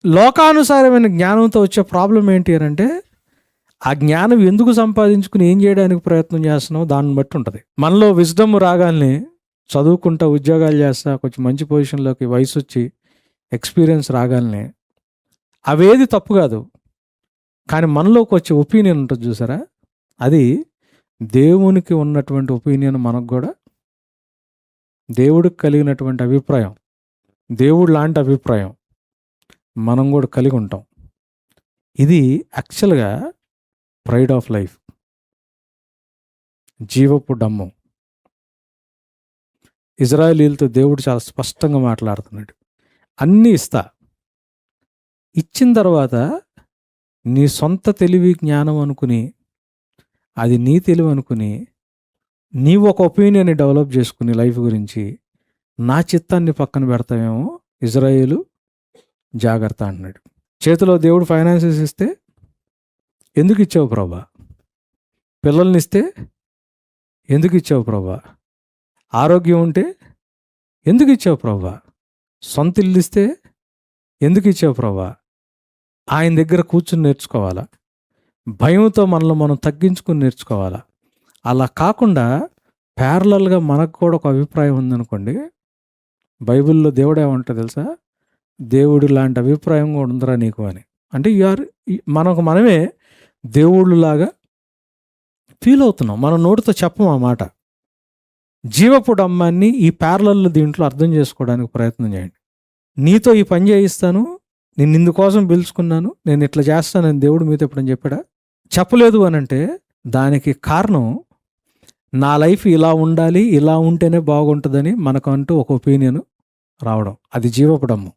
లోకానుసారమైన జ్ఞానంతో వచ్చే ప్రాబ్లం ఏంటి అని అంటే, ఆ జ్ఞానం ఎందుకు సంపాదించుకుని ఏం చేయడానికి ప్రయత్నం చేస్తున్నావు దాన్ని బట్టి ఉంటుంది. మనలో విజ్డమ్ రాగానే చదువుకుంటా ఉద్యోగాలు చేస్తా కొంచెం మంచి పొజిషన్లోకి వయసు వచ్చి ఎక్స్పీరియన్స్ రాగానే అవేది తప్పు కాదు. కానీ మనలోకి వచ్చే ఒపీనియన్ ఉంటుంది చూసారా, అది దేవునికి ఉన్నటువంటి ఒపీనియన్ మనకు కూడా, దేవుడికి కలిగినటువంటి అభిప్రాయం, దేవుడు లాంటి అభిప్రాయం మనం కూడా కలిగి ఉంటాం. ఇది యాక్చువల్గా ప్రైడ్ ఆఫ్ లైఫ్, జీవపు డమ్ము. ఇజ్రాయేలీలతో దేవుడు చాలా స్పష్టంగా మాట్లాడుతున్నాడు. అన్నీ ఇస్తా, ఇచ్చిన తర్వాత నీ సొంత తెలివి జ్ఞానం అనుకుని, అది నీ తెలివి అనుకుని నీవు ఒక ఒపీనియన్ని డెవలప్ చేసుకుని లైఫ్ గురించి నా చిత్తాన్ని పక్కన పెడతావేమో ఇజ్రాయేలు, జాగ్రత్త అంటున్నాడు. చేతిలో దేవుడు ఫైనాన్సెస్ ఇస్తే ఎందుకు ఇచ్చావు ప్రభా? పిల్లల్ని ఇస్తే ఎందుకు ఇచ్చావు ప్రభా? ఆరోగ్యం ఉంటే ఎందుకు ఇచ్చావు ప్రభా? సొంత ఇల్లు ఇస్తే ఎందుకు ఇచ్చావు ప్రభా? ఆయన దగ్గర కూర్చుని నేర్చుకోవాలా, భయంతో మనల్ని మనం తగ్గించుకుని నేర్చుకోవాలా. అలా కాకుండా ప్యారలల్గా మనకు కూడా ఒక అభిప్రాయం ఉందనుకోండి, బైబిల్లో దేవుడు ఏమంటాడు తెలుసా, దేవుడు లాంటి అభిప్రాయం కూడా ఉందిరా నీకు అని. అంటే మనమే దేవుళ్ళలాగా ఫీల్ అవుతున్నాం, మనం నోటితో చెప్పం ఆ మాట. జీవపు డమ్మాన్ని ఈ ప్యారలల్ దీంట్లో అర్థం చేసుకోవడానికి ప్రయత్నం చేయండి. నీతో ఈ పని చేయిస్తాను, నేను ఇందుకోసం పిలుచుకున్నాను, నేను ఇట్లా చేస్తానని దేవుడు మీతో ఎప్పుడని చెప్పాడా? చెప్పలేదు అని అంటే దానికి కారణం నా లైఫ్ ఇలా ఉండాలి, ఇలా ఉంటేనే బాగుంటుందని మనకంటూ ఒక ఒపీనియన్ రావడం, అది జీవపు డమ్ము.